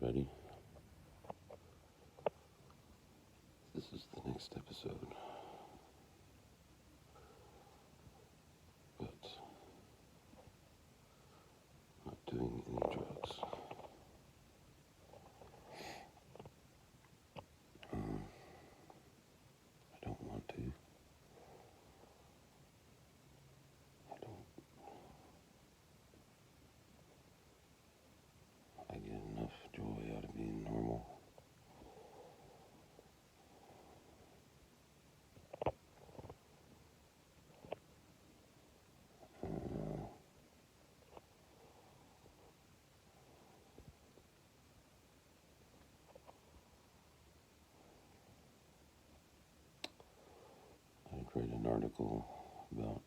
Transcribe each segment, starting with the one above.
everybody. This is the next episode, but not doing any drugs. I don't want to. I get enough joy out of being normal. I read an article about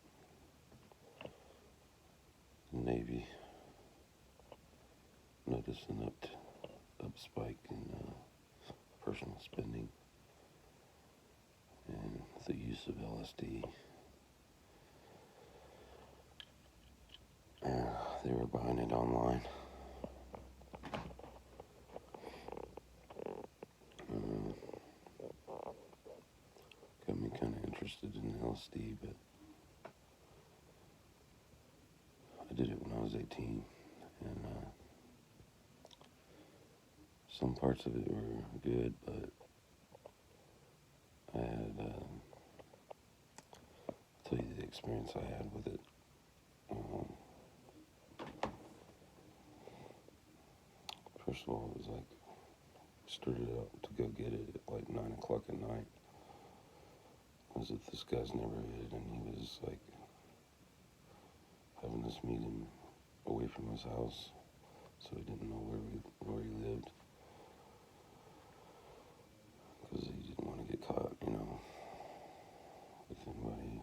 the Navy noticed an up spike in personal spending and the use of LSD. They were buying it online. Got me kind of interested in LSD, but I did it when I was 18, and some parts of it were good, but I had, I'll tell you the experience I had with it. First of all, it was like, started out to go get it at like 9 o'clock at night. I was at this guy's neighborhood, and he was like having us meet him away from his house, so he didn't know where he lived, because he didn't want to get caught, with anybody.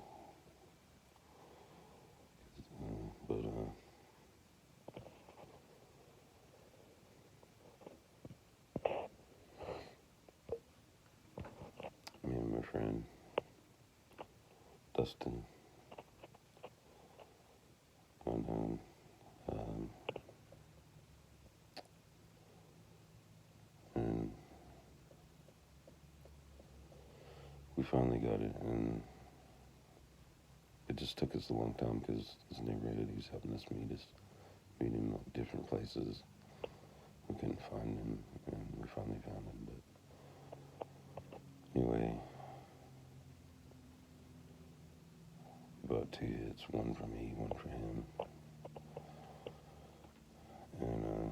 Me and my friend Dustin went home. And we finally got it, and it just took us a long time because his neighborhood, he was having us meet him at different places. We couldn't find him, and we finally found him. But anyway, about 2 hits, one for me, one for him. And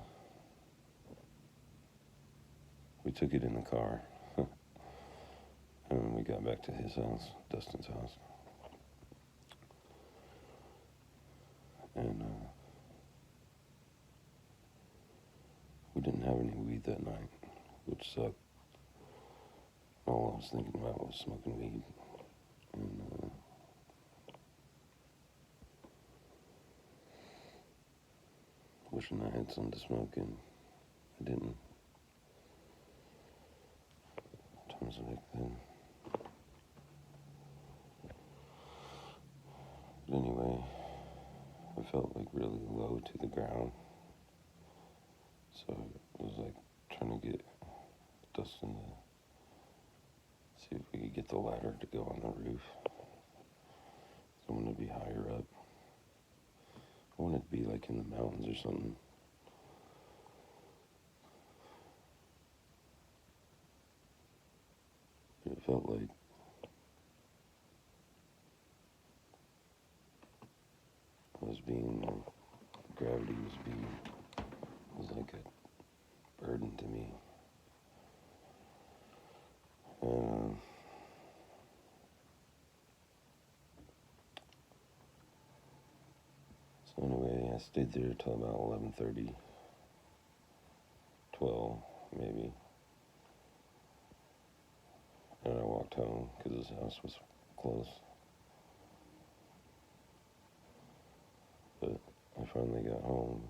we took it in the car. And we got back to his house, Dustin's house. And we didn't have any weed that night, which sucked. All I was thinking about was smoking weed. And wishing I had something to smoke, and I didn't. Times like then. But anyway, I felt like really low to the ground. So it was like trying to get Dustin to see if we could get the ladder to go on the roof. I wanted to be higher up. I wanted to be like in the mountains or something. It felt like gravity was like a burden to me. So anyway, I stayed there till about 11:30, 12 maybe. And I walked home because his house was close. But I finally got home.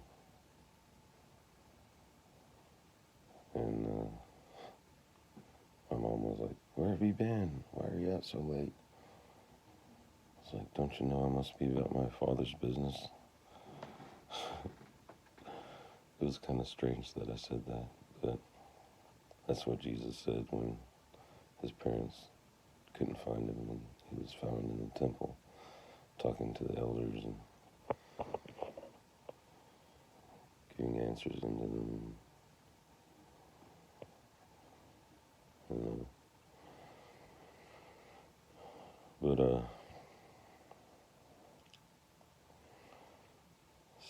And my mom was like, "Where have you been? Why are you out so late?" It's like, "Don't you know I must be about my father's business?" It was kind of strange that I said that, But that's what Jesus said when his parents couldn't find him, and he was found in the temple talking to the elders and giving answers unto them. And,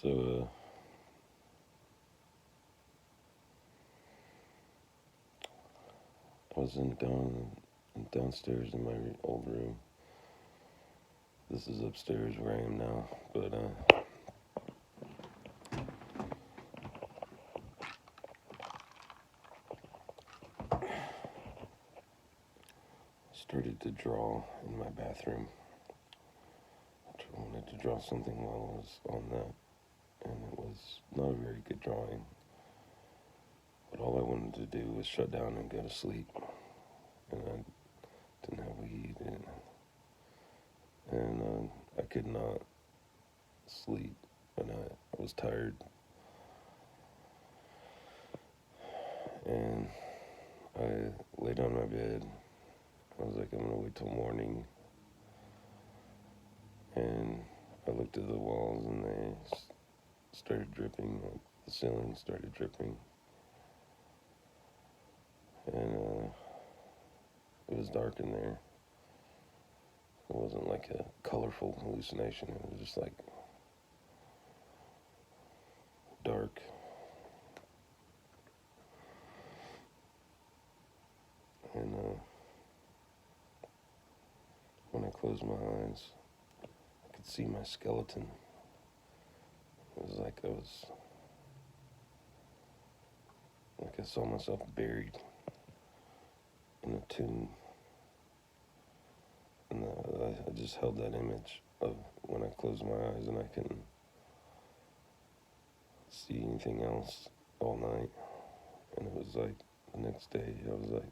so I was downstairs in my old room. This is upstairs where I am now, but started to draw in my bathroom. I wanted to draw something while I was on that, and it was not a very good drawing. But all I wanted to do was shut down and go to sleep, and I didn't have weed, and I could not sleep, and I was tired, and I laid on my bed. I was like, I'm gonna wait till morning, and I looked at the walls, and they started dripping. Like the ceiling started dripping, and it was dark in there. It wasn't like a colorful hallucination. It was just like dark. And when I closed my eyes, I could see my skeleton. It was like I saw myself buried in a tomb. And I just held that image of when I closed my eyes and I couldn't see anything else all night. And it was like the next day, I was like,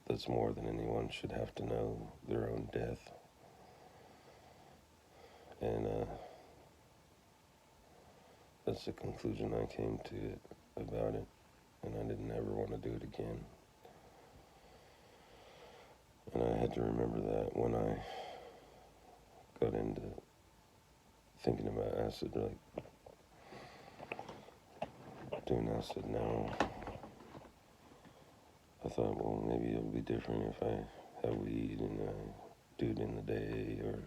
that's more than anyone should have to know, their own death. And that's the conclusion I came to about it. And I didn't ever want to do it again. And I had to remember that when I got into thinking about acid, like doing acid now, I thought, well, maybe it'll be different if I have weed and I do it in the day, or,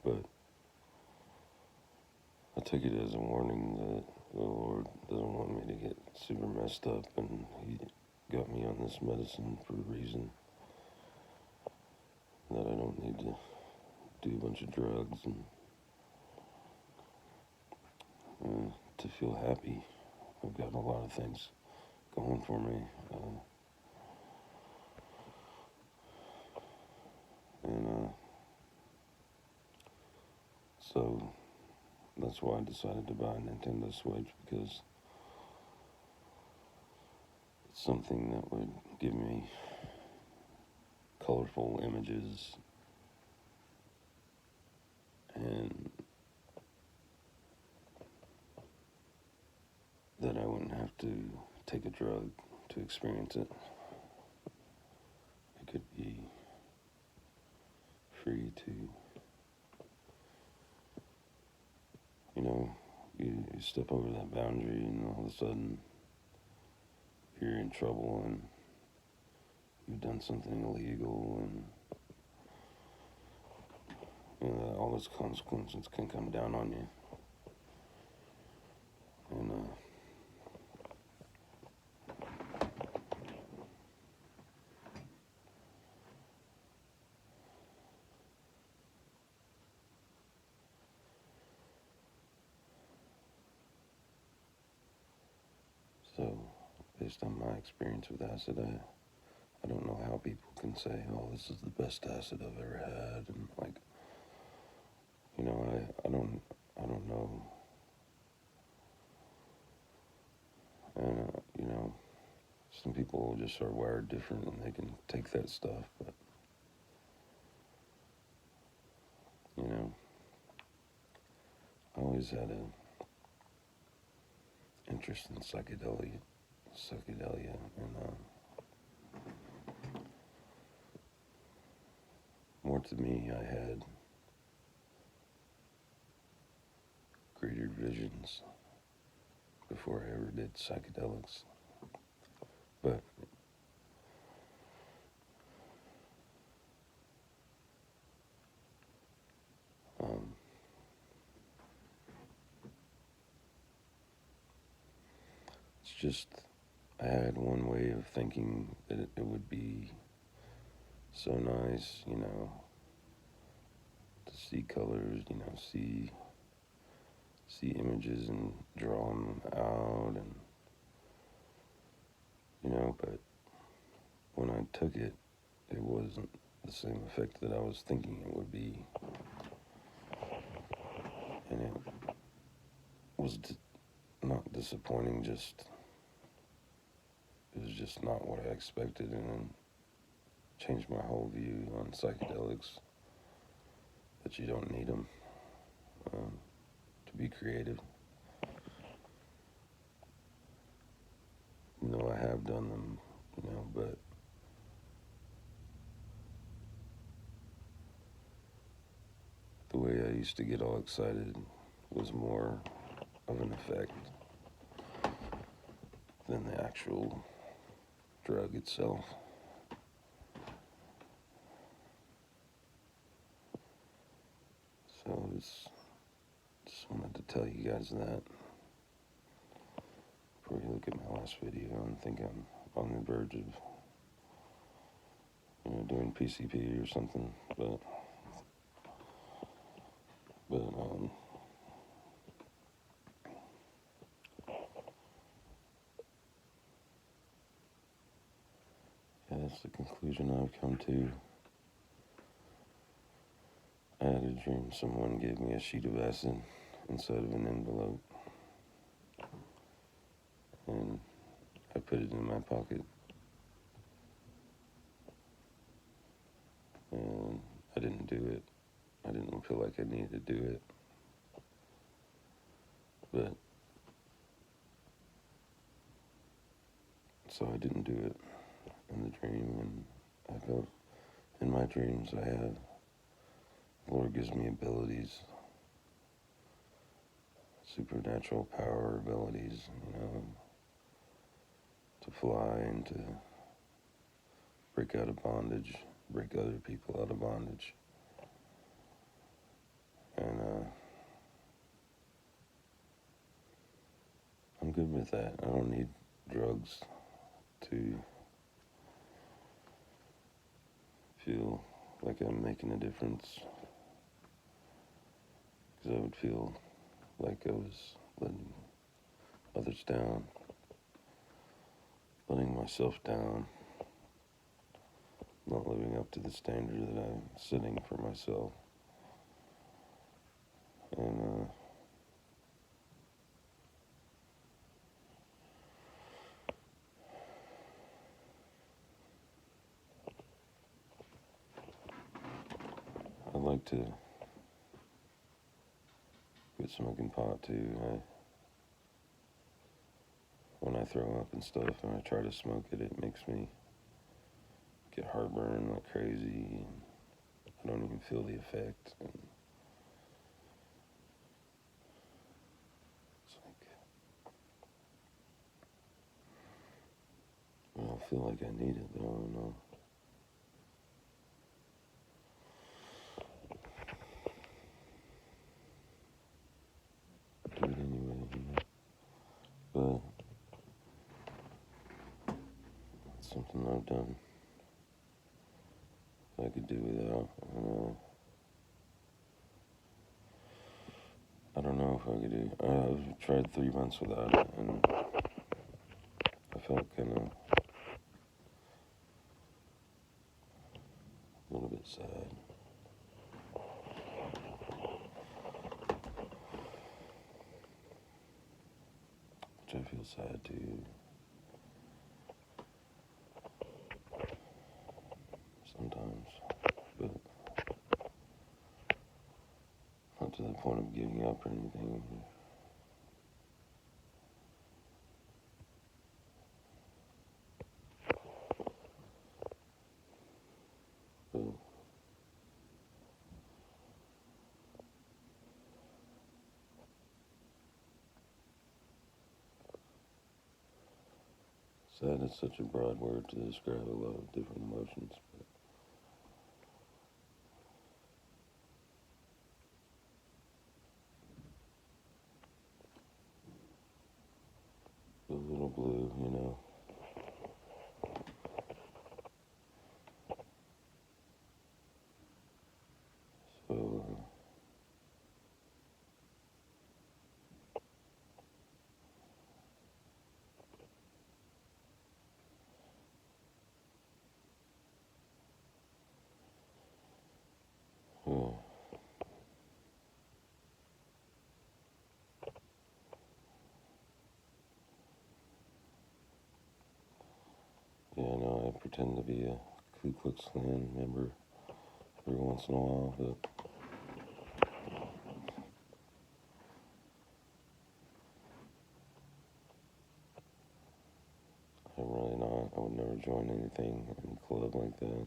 but I took it as a warning that the Lord doesn't want me to get super messed up, and he got me on this medicine for a reason, that I don't need to do a bunch of drugs and to feel happy. I've got a lot of things going for me. So that's why I decided to buy a Nintendo Switch, because it's something that would give me colorful images and that I wouldn't have to take a drug to experience it. I could be free to, you step over that boundary and all of a sudden you're in trouble and you've done something illegal, and all those consequences can come down on you. And so, based on my experience with acid, I don't know how people can say, oh, this is the best acid I've ever had, and like, I don't know. And some people just are wired different and they can take that stuff, but I always had interest in psychedelia, and more to me, I had greater visions before I ever did psychedelics. But it's just, I had one way of thinking that it would be so nice, to see colors, see images and draw them out, and but when I took it, it wasn't the same effect that I was thinking it would be, and it was not disappointing, it was just not what I expected, and then changed my whole view on psychedelics, that you don't need them to be creative. I have done them, but the way I used to get all excited was more of an effect than the actual drug itself. So just wanted to tell you guys that before you look at my last video and think I'm on the verge of doing PCP or something, but yeah, that's the conclusion I've come to. I had a dream someone gave me a sheet of acid inside of an envelope, and I put it in my pocket, and I didn't do it. I didn't feel like I needed to do it, but so I didn't do it in the dream, and I felt in my dreams the Lord gives me abilities, supernatural power abilities, to fly and to break out of bondage, break other people out of bondage. And I'm good with that. I don't need drugs to feel like I'm making a difference, because I would feel like I was letting others down, letting myself down, not living up to the standard that I'm setting for myself. And I'd like to quit smoking pot too. When I throw up and stuff and I try to smoke it, it makes me get heartburn like crazy, and I don't even feel the effect. And it's like, I don't feel like I need it, but I don't know. Do it anyway, But it's something I've done that I could do without. And I don't know if I could do. I've tried 3 months without it, and I felt kind of a little bit sad. Which I feel sad too. Sometimes, but not to the point of giving up or anything. Sad is such a broad word to describe a lot of different emotions, but the little blue, you know. So, yeah, I know I pretend to be a Ku Klux Klan member every once in a while, but I'm really not. I would never join anything, any club like that.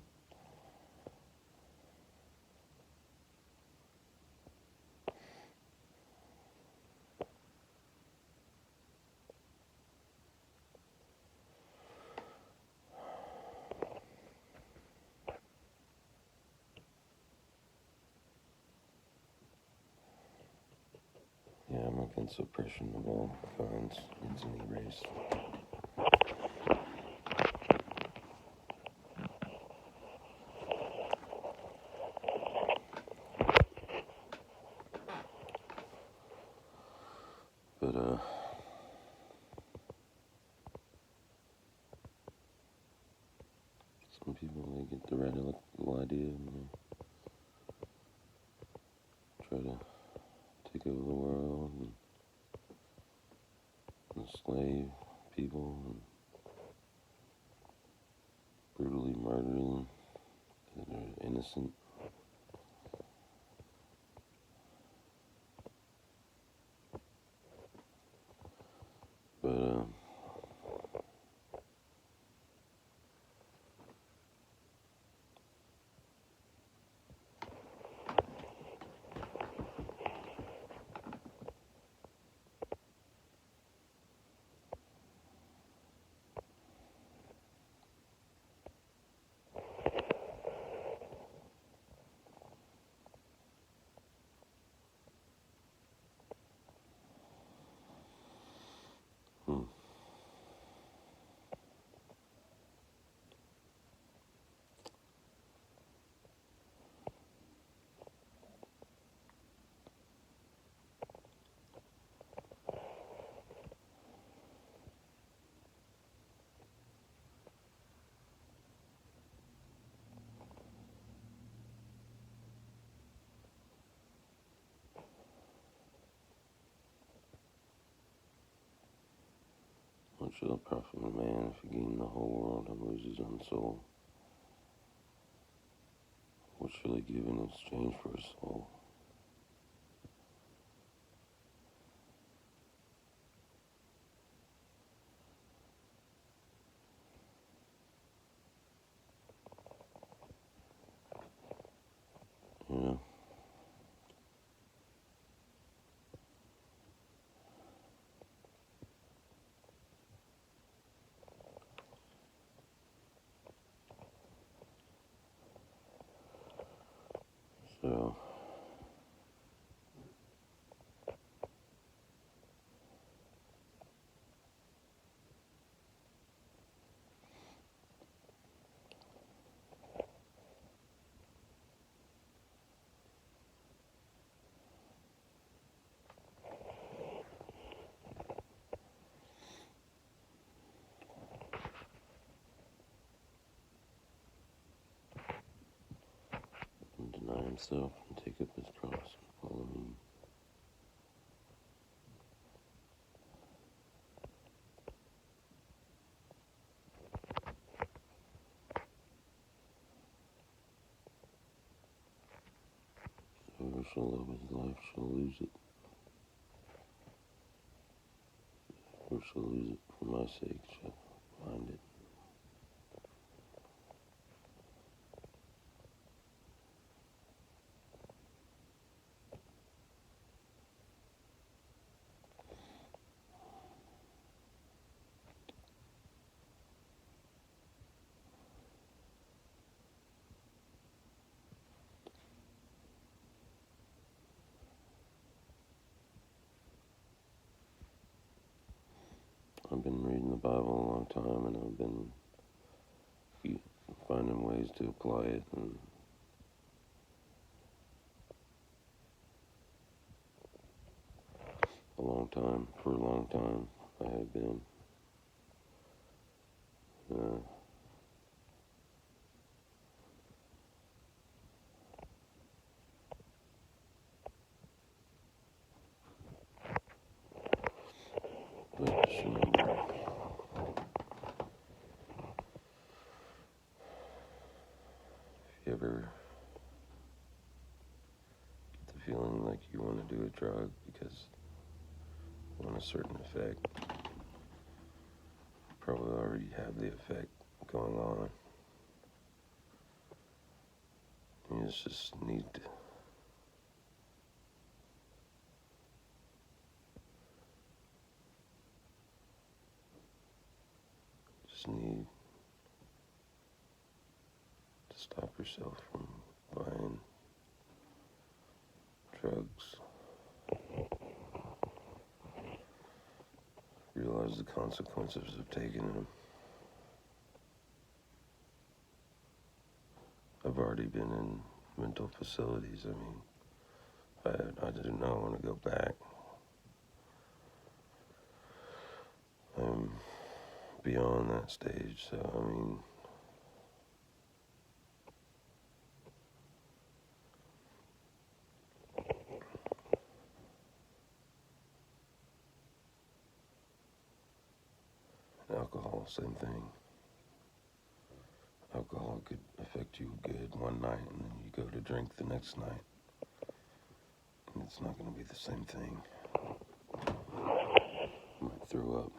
Yeah, I'm against oppression of all kinds, against any race. But, some people, they get the radical idea and they try to take over the world and enslave people and brutally murder them that are innocent. But, hmm. What shall it profit a man if he gain the whole world and lose his own soul? What shall he give in exchange for his soul? You know? So, and deny himself and take up his cross and follow me. Whoever shall love his life shall lose it. Whoever shall lose it for my sake shall find it. been reading the Bible a long time, and I've been finding ways to apply it, and for a long time, I have been. But just remember, if you ever get the feeling like you want to do a drug because you want a certain effect, you probably already have the effect going on. You just need to stop yourself from buying drugs. Realize the consequences of taking them. I've already been in mental facilities. I mean, I did not want to go back. I'm beyond that stage, so I mean, alcohol, same thing. Alcohol could affect you good one night, and then you go to drink the next night, and it's not going to be the same thing. You might throw up.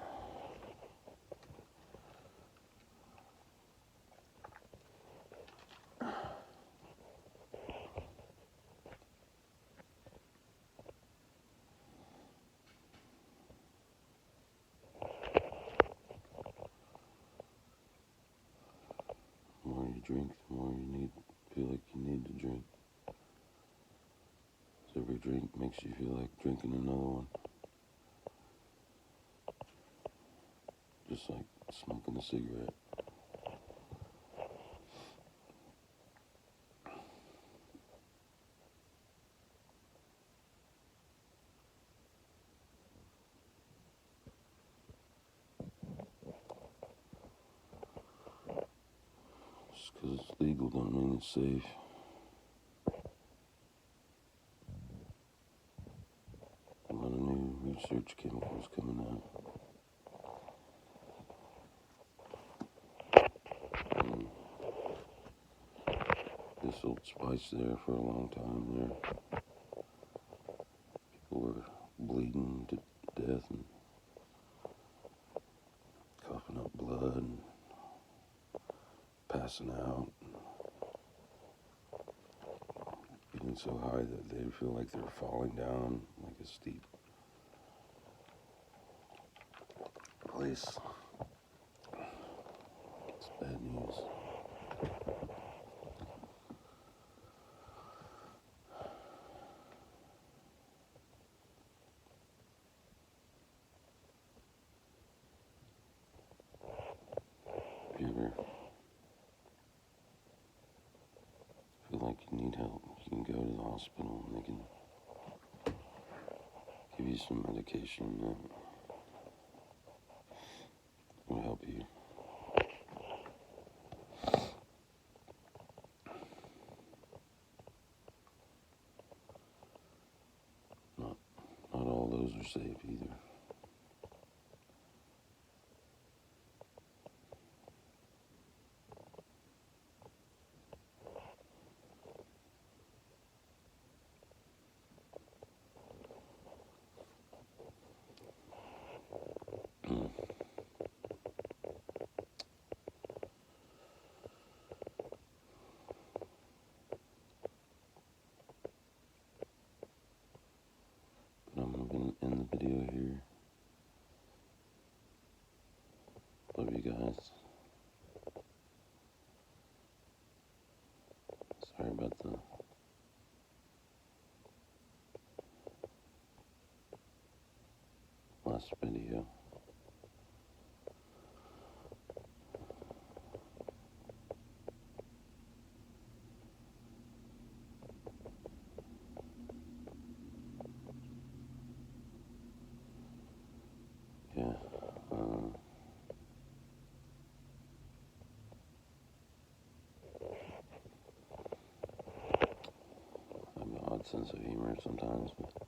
The more you drink, the more you feel like you need to drink. So every drink makes you feel like drinking another one. Just like smoking a cigarette. Just because it's legal don't mean it's safe. A lot of new research chemicals coming out. And this old Spice there for a long time there. People were bleeding to death and coughing up blood and passing out. Getting so high that they feel like they're falling down like a steep place. It's bad news. If you ever feel like you need help, you can go to the hospital and they can give you some medication that will help you. Not all those are safe either. I'm going to end the video here. Love you guys. Sorry about the last video. sense of humor sometimes, but